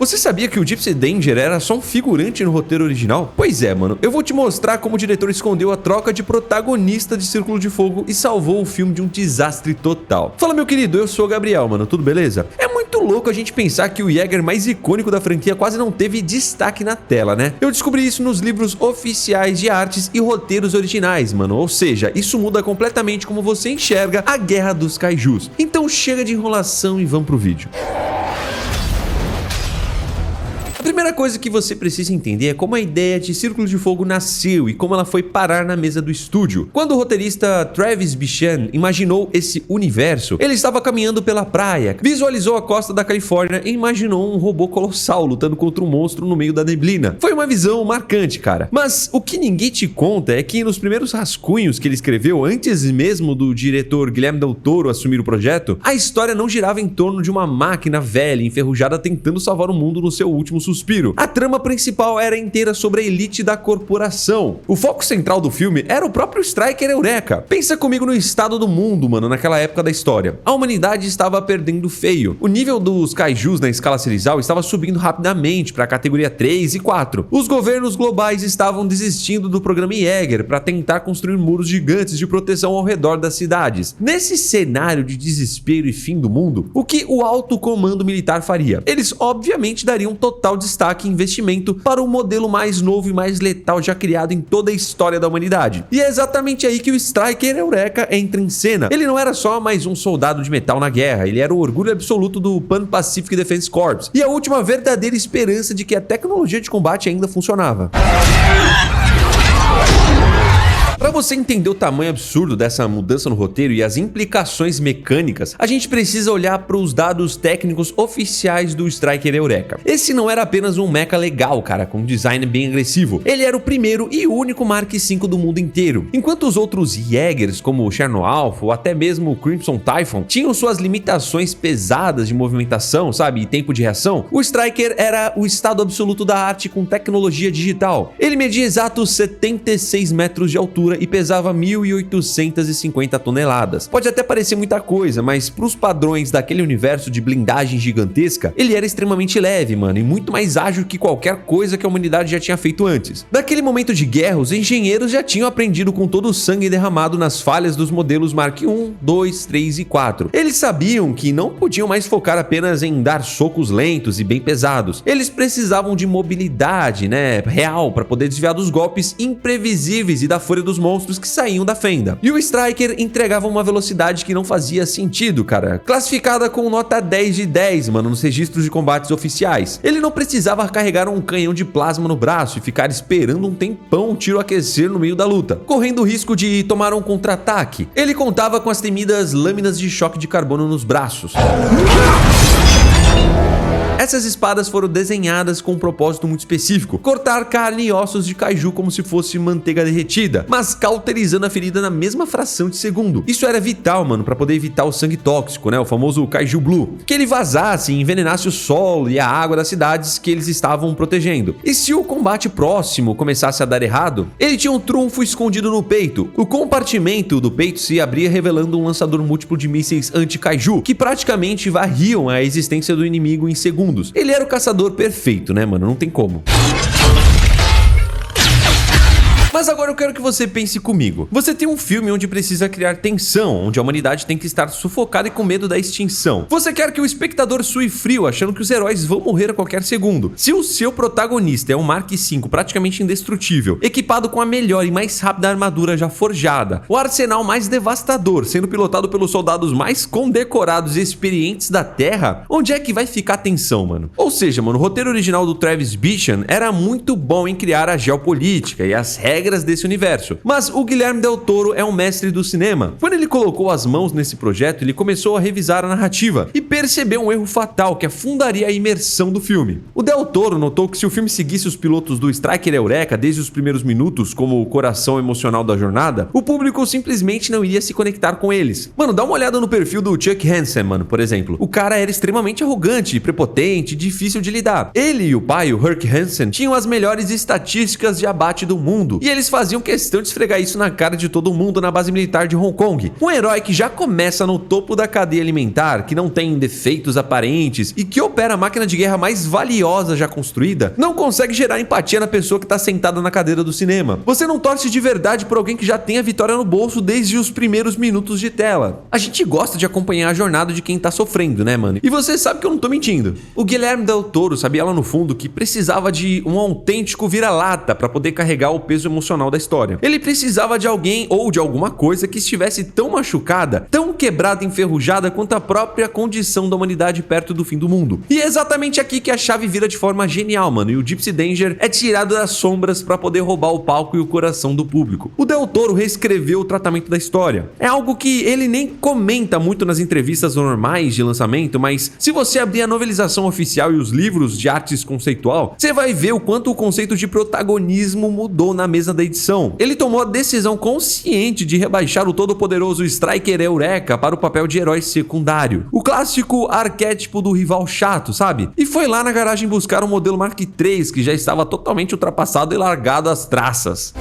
Você sabia que o Gypsy Danger era só um figurante no roteiro original? Pois é, mano, eu vou te mostrar como o diretor escondeu a troca de protagonista de Círculo de Fogo e salvou o filme de um desastre total. Fala, meu querido, eu sou o Gabriel, mano, tudo beleza? É muito louco a gente pensar que o Jäger mais icônico da franquia quase não teve destaque na tela, né? Eu descobri isso nos livros oficiais de artes e roteiros originais, mano, ou seja, isso muda completamente como você enxerga a Guerra dos Kaijus. Então chega de enrolação e vamos pro vídeo. A primeira coisa que você precisa entender é como a ideia de Círculo de Fogo nasceu e como ela foi parar na mesa do estúdio. Quando o roteirista Travis Bichon imaginou esse universo, ele estava caminhando pela praia, visualizou a costa da Califórnia e imaginou um robô colossal lutando contra um monstro no meio da neblina. Foi uma visão marcante, cara. Mas o que ninguém te conta é que nos primeiros rascunhos que ele escreveu, antes mesmo do diretor Guilherme Del Toro assumir o projeto, a história não girava em torno de uma máquina velha, enferrujada, tentando salvar o mundo no seu último suspiro. A trama principal era inteira sobre a elite da corporação. O foco central do filme era o próprio Stryker Eureka. Pensa comigo no estado do mundo, mano, naquela época da história. A humanidade estava perdendo feio. O nível dos kaijus na escala Cerizal estava subindo rapidamente para a categoria 3 e 4. Os governos globais estavam desistindo do programa Jäger para tentar construir muros gigantes de proteção ao redor das cidades. Nesse cenário de desespero e fim do mundo, o que o alto comando militar faria? Eles obviamente dariam total destaque e investimento para o modelo mais novo e mais letal já criado em toda a história da humanidade. E é exatamente aí que o Stryker Eureka entra em cena. Ele não era só mais um soldado de metal na guerra, ele era o orgulho absoluto do Pan-Pacific Defense Corps e a última verdadeira esperança de que a tecnologia de combate ainda funcionava. Para você entender o tamanho absurdo dessa mudança no roteiro e as implicações mecânicas, a gente precisa olhar para os dados técnicos oficiais do Stryker Eureka. Esse não era apenas um mecha legal, cara, com um design bem agressivo. Ele era o primeiro e único Mark V do mundo inteiro. Enquanto os outros Jägers, como o Cherno Alpha ou até mesmo o Crimson Typhon, tinham suas limitações pesadas de movimentação, sabe, e tempo de reação, o Stryker era o estado absoluto da arte com tecnologia digital. Ele media exatos 76 metros de altura e pesava 1.850 toneladas. Pode até parecer muita coisa, mas pros padrões daquele universo de blindagem gigantesca, ele era extremamente leve, mano, e muito mais ágil que qualquer coisa que a humanidade já tinha feito antes. Naquele momento de guerra, os engenheiros já tinham aprendido com todo o sangue derramado nas falhas dos modelos Mark I, 2, 3 e 4. Eles sabiam que não podiam mais focar apenas em dar socos lentos e bem pesados. Eles precisavam de mobilidade, né, real, para poder desviar dos golpes imprevisíveis e da fúria dos monstros que saíam da fenda. E o Stryker entregava uma velocidade que não fazia sentido, cara. Classificada com nota 10 de 10, mano, nos registros de combates oficiais. Ele não precisava carregar um canhão de plasma no braço e ficar esperando um tempão o tiro aquecer no meio da luta, correndo o risco de tomar um contra-ataque. Ele contava com as temidas lâminas de choque de carbono nos braços. Essas espadas foram desenhadas com um propósito muito específico: cortar carne e ossos de kaiju como se fosse manteiga derretida, mas cauterizando a ferida na mesma fração de segundo. Isso era vital, mano, pra poder evitar o sangue tóxico, né, o famoso Kaiju Blue, que ele vazasse e envenenasse o solo e a água das cidades que eles estavam protegendo. E se o combate próximo começasse a dar errado, ele tinha um trunfo escondido no peito. O compartimento do peito se abria, revelando um lançador múltiplo de mísseis anti-kaiju, que praticamente varriam a existência do inimigo em segundos. Ele era o caçador perfeito, né, mano? Não tem como. Mas agora eu quero que você pense comigo. Você tem um filme onde precisa criar tensão, onde a humanidade tem que estar sufocada e com medo da extinção. Você quer que o espectador sue frio, achando que os heróis vão morrer a qualquer segundo. Se o seu protagonista é um Mark V praticamente indestrutível, equipado com a melhor e mais rápida armadura já forjada, o arsenal mais devastador, sendo pilotado pelos soldados mais condecorados e experientes da Terra, onde é que vai ficar a tensão, mano? Ou seja, mano, o roteiro original do Travis Bichon era muito bom em criar a geopolítica e as regras desse universo, mas o Guilherme Del Toro é um mestre do cinema. Quando ele colocou as mãos nesse projeto, ele começou a revisar a narrativa e percebeu um erro fatal que afundaria a imersão do filme. O Del Toro notou que se o filme seguisse os pilotos do Stryker Eureka desde os primeiros minutos como o coração emocional da jornada, o público simplesmente não iria se conectar com eles. Mano, dá uma olhada no perfil do Chuck Hansen, mano, por exemplo. O cara era extremamente arrogante, prepotente, difícil de lidar. Ele e o pai, o Herc Hansen, tinham as melhores estatísticas de abate do mundo, e eles eles faziam questão de esfregar isso na cara de todo mundo na base militar de Hong Kong. Um herói que já começa no topo da cadeia alimentar, que não tem defeitos aparentes e que opera a máquina de guerra mais valiosa já construída, não consegue gerar empatia na pessoa que tá sentada na cadeira do cinema. Você não torce de verdade por alguém que já tem a vitória no bolso desde os primeiros minutos de tela. A gente gosta de acompanhar a jornada de quem tá sofrendo, né, mano? E você sabe que eu não tô mentindo. O Guilherme Del Toro sabia lá no fundo que precisava de um autêntico vira-lata para poder carregar o peso emocional da história. Ele precisava de alguém ou de alguma coisa que estivesse tão machucada, tão quebrada e enferrujada quanto a própria condição da humanidade perto do fim do mundo. E é exatamente aqui que a chave vira de forma genial, mano, e o Gypsy Danger é tirado das sombras para poder roubar o palco e o coração do público. O Del Toro reescreveu o tratamento da história. É algo que ele nem comenta muito nas entrevistas normais de lançamento, mas se você abrir a novelização oficial e os livros de artes conceitual, você vai ver o quanto o conceito de protagonismo mudou na mesa da edição. Ele tomou a decisão consciente de rebaixar o todo-poderoso Striker Eureka para o papel de herói secundário. O clássico arquétipo do rival chato, sabe? E foi lá na garagem buscar um modelo Mark III que já estava totalmente ultrapassado e largado às traças.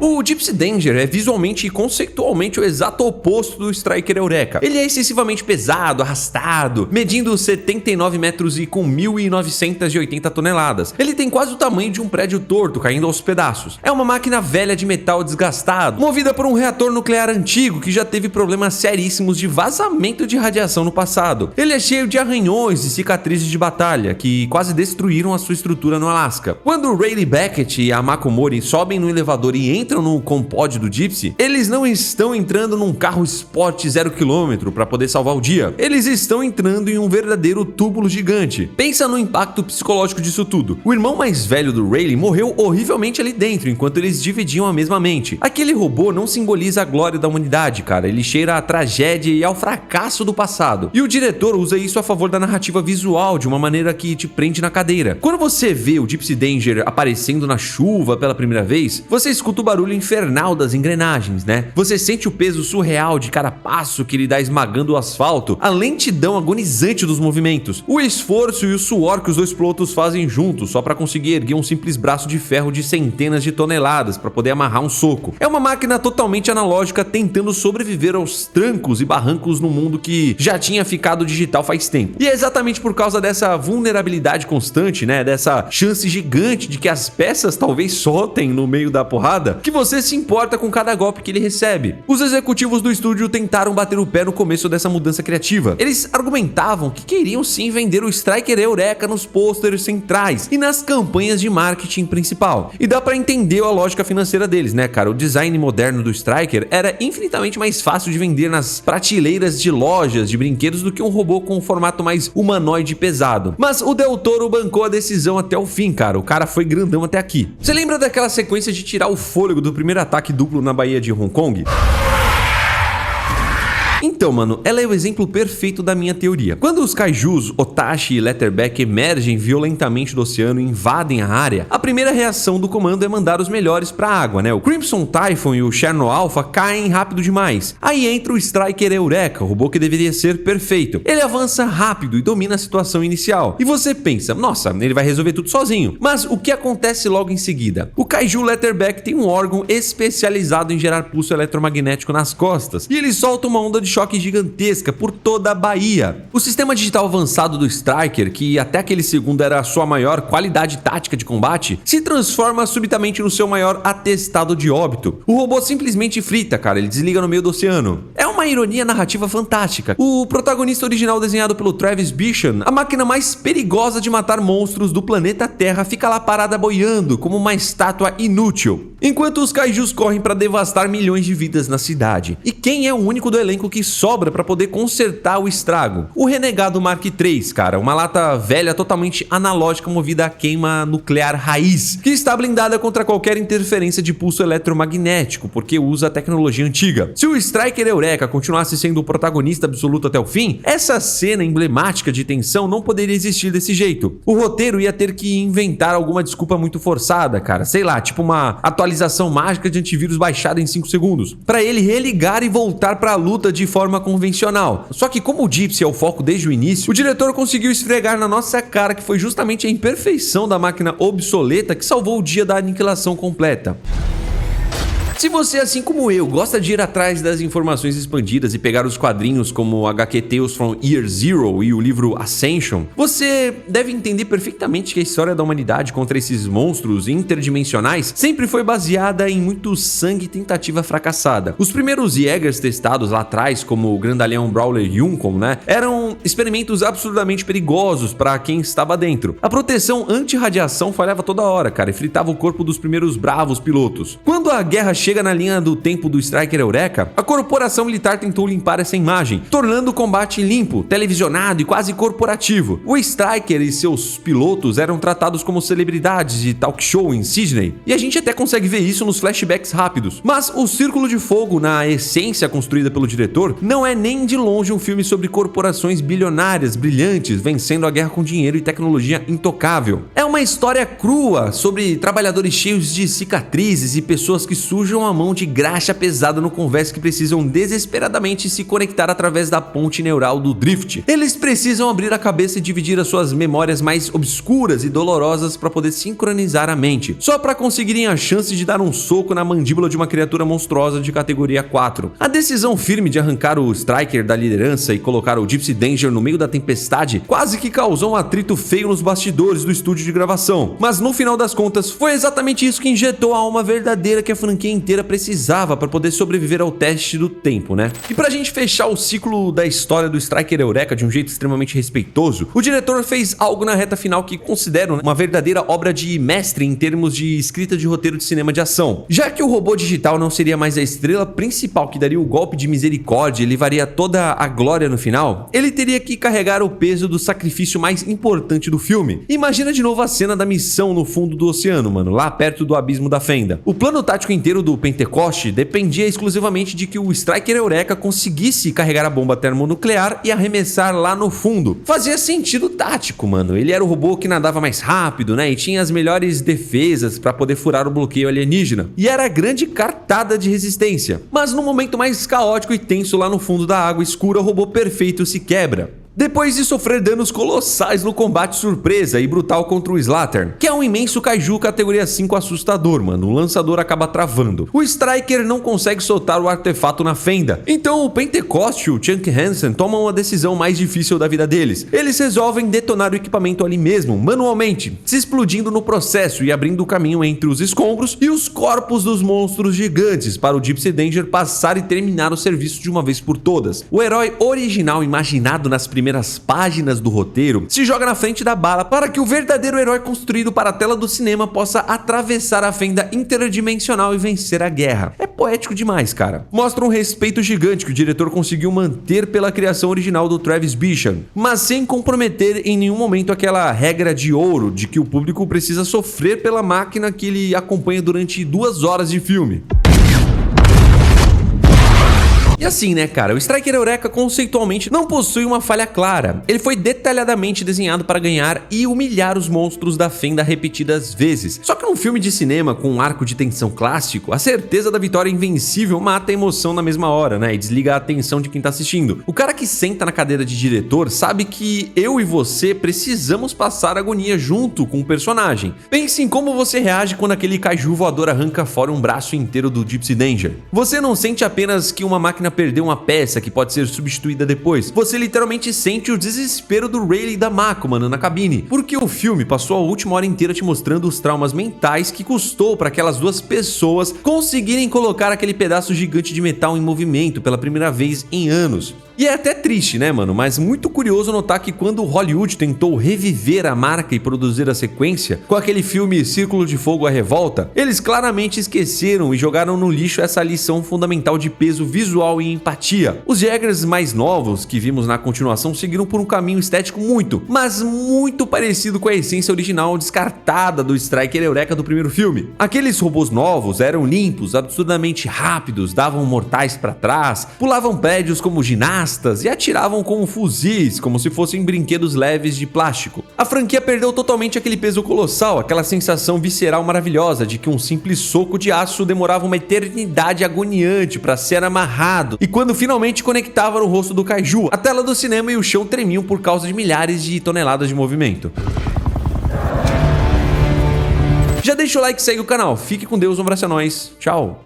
O Gypsy Danger é visualmente e conceitualmente o exato oposto do Striker Eureka. Ele é excessivamente pesado, arrastado, medindo 79 metros e com 1.980 toneladas. Ele tem quase o tamanho de um prédio torto caindo aos pedaços. É uma máquina velha de metal desgastado, movida por um reator nuclear antigo que já teve problemas seríssimos de vazamento de radiação no passado. Ele é cheio de arranhões e cicatrizes de batalha que quase destruíram a sua estrutura no Alasca. Quando Rayleigh Beckett e a Mako Mori sobem no elevador e entram no compod do Gypsy, eles não estão entrando num carro Sport 0 km para poder salvar o dia. Eles estão entrando em um verdadeiro túbulo gigante. Pensa no impacto psicológico disso tudo. O irmão mais velho do Rayleigh morreu horrivelmente ali dentro, enquanto eles dividiam a mesma mente. Aquele robô não simboliza a glória da humanidade, cara. Ele cheira à tragédia e ao fracasso do passado. E o diretor usa isso a favor da narrativa visual de uma maneira que te prende na cadeira. Quando você vê o Gypsy Danger aparecendo na chuva pela primeira vez, você escuta o barulho infernal das engrenagens, né? Você sente o peso surreal de cada passo que ele dá esmagando o asfalto, a lentidão agonizante dos movimentos, o esforço e o suor que os dois pilotos fazem juntos só para conseguir erguer um simples braço de ferro de centenas de toneladas para poder amarrar um soco. É uma máquina totalmente analógica tentando sobreviver aos trancos e barrancos no mundo que já tinha ficado digital faz tempo. E é exatamente por causa dessa vulnerabilidade constante, né? Dessa chance gigante de que as peças talvez soltem no meio da porrada, que você se importa com cada golpe que ele recebe. Os executivos do estúdio tentaram bater o pé no começo dessa mudança criativa. Eles argumentavam que queriam sim vender o Striker Eureka nos pôsteres centrais e nas campanhas de marketing principal. E dá pra entender a lógica financeira deles, né, cara? O design moderno do Striker era infinitamente mais fácil de vender nas prateleiras de lojas de brinquedos do que um robô com um formato mais humanoide e pesado. Mas o Del Toro bancou a decisão até o fim, cara. O cara foi grandão até aqui. Você lembra daquela sequência de tirar o fôlego do primeiro ataque duplo na Baía de Hong Kong? Então, mano, ela é o exemplo perfeito da minha teoria. Quando os kaijus, Otashi e Letterback emergem violentamente do oceano e invadem a área, a primeira reação do comando é mandar os melhores pra água, né? O Crimson Typhon e o Cherno Alpha caem rápido demais. Aí entra o Striker Eureka, o robô que deveria ser perfeito. Ele avança rápido e domina a situação inicial. E você pensa, nossa, ele vai resolver tudo sozinho. Mas o que acontece logo em seguida? O kaiju Letterback tem um órgão especializado em gerar pulso eletromagnético nas costas, e ele solta uma onda de choque gigantesca por toda a Bahia. O sistema digital avançado do Striker, que até aquele segundo era a sua maior qualidade tática de combate, se transforma subitamente no seu maior atestado de óbito. O robô simplesmente frita, cara, ele desliga no meio do oceano. É uma ironia narrativa fantástica. O protagonista original desenhado pelo Travis Bichon, a máquina mais perigosa de matar monstros do planeta Terra, fica lá parada boiando como uma estátua inútil, enquanto os kaijus correm para devastar milhões de vidas na cidade. E quem é o único do elenco que sobra para poder consertar o estrago? O renegado Mark III, cara, uma lata velha totalmente analógica movida a queima nuclear raiz, que está blindada contra qualquer interferência de pulso eletromagnético, porque usa a tecnologia antiga. Se o Striker Eureka continuasse sendo o protagonista absoluto até o fim, essa cena emblemática de tensão não poderia existir desse jeito. O roteiro ia ter que inventar alguma desculpa muito forçada, cara, sei lá, tipo uma atualização atualização mágica de antivírus baixada em 5 segundos, para ele religar e voltar para a luta de forma convencional. Só que como o Gypsy é o foco desde o início, o diretor conseguiu esfregar na nossa cara que foi justamente a imperfeição da máquina obsoleta que salvou o dia da aniquilação completa. Se você, assim como eu, gosta de ir atrás das informações expandidas e pegar os quadrinhos como HQ Tales from Year Zero e o livro Ascension, você deve entender perfeitamente que a história da humanidade contra esses monstros interdimensionais sempre foi baseada em muito sangue e tentativa fracassada. Os primeiros Jaegers testados lá atrás, como o grandalhão Brawler Yukon, eram experimentos absurdamente perigosos para quem estava dentro. A proteção anti-radiação falhava toda hora, cara, e fritava o corpo dos primeiros bravos pilotos. Quando a guerra chega na linha do tempo do Striker Eureka, a corporação militar tentou limpar essa imagem, tornando o combate limpo, televisionado e quase corporativo. O Striker e seus pilotos eram tratados como celebridades de talk show em Sydney, e a gente até consegue ver isso nos flashbacks rápidos. Mas o Círculo de Fogo, na essência construída pelo diretor, não é nem de longe um filme sobre corporações bilionárias brilhantes vencendo a guerra com dinheiro e tecnologia intocável. É uma história crua sobre trabalhadores cheios de cicatrizes e pessoas que sujam a mão de graxa pesada no convés que precisam desesperadamente se conectar através da ponte neural do Drift. Eles precisam abrir a cabeça e dividir as suas memórias mais obscuras e dolorosas para poder sincronizar a mente, só para conseguirem a chance de dar um soco na mandíbula de uma criatura monstruosa de categoria 4. A decisão firme de arrancar o Striker da liderança e colocar o Gypsy Danger no meio da tempestade quase que causou um atrito feio nos bastidores do estúdio de gravação, mas no final das contas foi exatamente isso que injetou a alma verdadeira que a franquia inteira precisava para poder sobreviver ao teste do tempo, E pra gente fechar o ciclo da história do Striker Eureka de um jeito extremamente respeitoso, o diretor fez algo na reta final que considero uma verdadeira obra de mestre em termos de escrita de roteiro de cinema de ação. Já que o robô digital não seria mais a estrela principal que daria o golpe de misericórdia e levaria toda a glória no final, ele teria que carregar o peso do sacrifício mais importante do filme. Imagina de novo a cena da missão no fundo do oceano, lá perto do abismo da fenda. O plano tático inteiro do Pentecoste dependia exclusivamente de que o Striker Eureka conseguisse carregar a bomba termonuclear e arremessar lá no fundo. Fazia sentido tático, ele era o robô que nadava mais rápido, e tinha as melhores defesas para poder furar o bloqueio alienígena. E era a grande cartada de resistência. Mas no momento mais caótico e tenso lá no fundo da água escura, o robô perfeito se quebra. Depois de sofrer danos colossais no combate surpresa e brutal contra o Slattern, que é um imenso kaiju categoria 5 assustador, o lançador acaba travando. O Striker não consegue soltar o artefato na fenda, então o Pentecoste e o Chunk Hansen tomam a decisão mais difícil da vida deles. Eles resolvem detonar o equipamento ali mesmo, manualmente, se explodindo no processo e abrindo o caminho entre os escombros e os corpos dos monstros gigantes para o Gypsy Danger passar e terminar o serviço de uma vez por todas. O herói original imaginado nas primeiras páginas do roteiro se joga na frente da bala para que o verdadeiro herói construído para a tela do cinema possa atravessar a fenda interdimensional e vencer a guerra. É poético demais, cara. Mostra um respeito gigante que o diretor conseguiu manter pela criação original do Travis Bickle, mas sem comprometer em nenhum momento aquela regra de ouro de que o público precisa sofrer pela máquina que ele acompanha durante 2 horas de filme. E assim, cara, o Striker Eureka conceitualmente não possui uma falha clara. Ele foi detalhadamente desenhado para ganhar e humilhar os monstros da fenda repetidas vezes. Só que num filme de cinema com um arco de tensão clássico, a certeza da vitória invencível mata a emoção na mesma hora, e desliga a atenção de quem tá assistindo. O cara que senta na cadeira de diretor sabe que eu e você precisamos passar agonia junto com o personagem. Pense em como você reage quando aquele kaiju voador arranca fora um braço inteiro do Gypsy Danger. Você não sente apenas que uma máquina perdeu uma peça que pode ser substituída depois. Você literalmente sente o desespero do Rayleigh e da Mako, na cabine. Porque o filme passou a última hora inteira te mostrando os traumas mentais que custou para aquelas duas pessoas conseguirem colocar aquele pedaço gigante de metal em movimento pela primeira vez em anos. E é até triste, mas muito curioso notar que quando Hollywood tentou reviver a marca e produzir a sequência, com aquele filme Círculo de Fogo A Revolta, eles claramente esqueceram e jogaram no lixo essa lição fundamental de peso visual e empatia. Os Jaegers mais novos que vimos na continuação seguiram por um caminho estético mas muito parecido com a essência original descartada do Striker Eureka do primeiro filme. Aqueles robôs novos eram limpos, absurdamente rápidos, davam mortais para trás, pulavam prédios como ginástica astas e atiravam com fuzis, como se fossem brinquedos leves de plástico. A franquia perdeu totalmente aquele peso colossal, aquela sensação visceral maravilhosa de que um simples soco de aço demorava uma eternidade agoniante para ser amarrado, e quando finalmente conectava no rosto do kaiju, a tela do cinema e o chão tremiam por causa de milhares de toneladas de movimento. Já deixa o like e segue o canal. Fique com Deus, um abraço a nós. Tchau.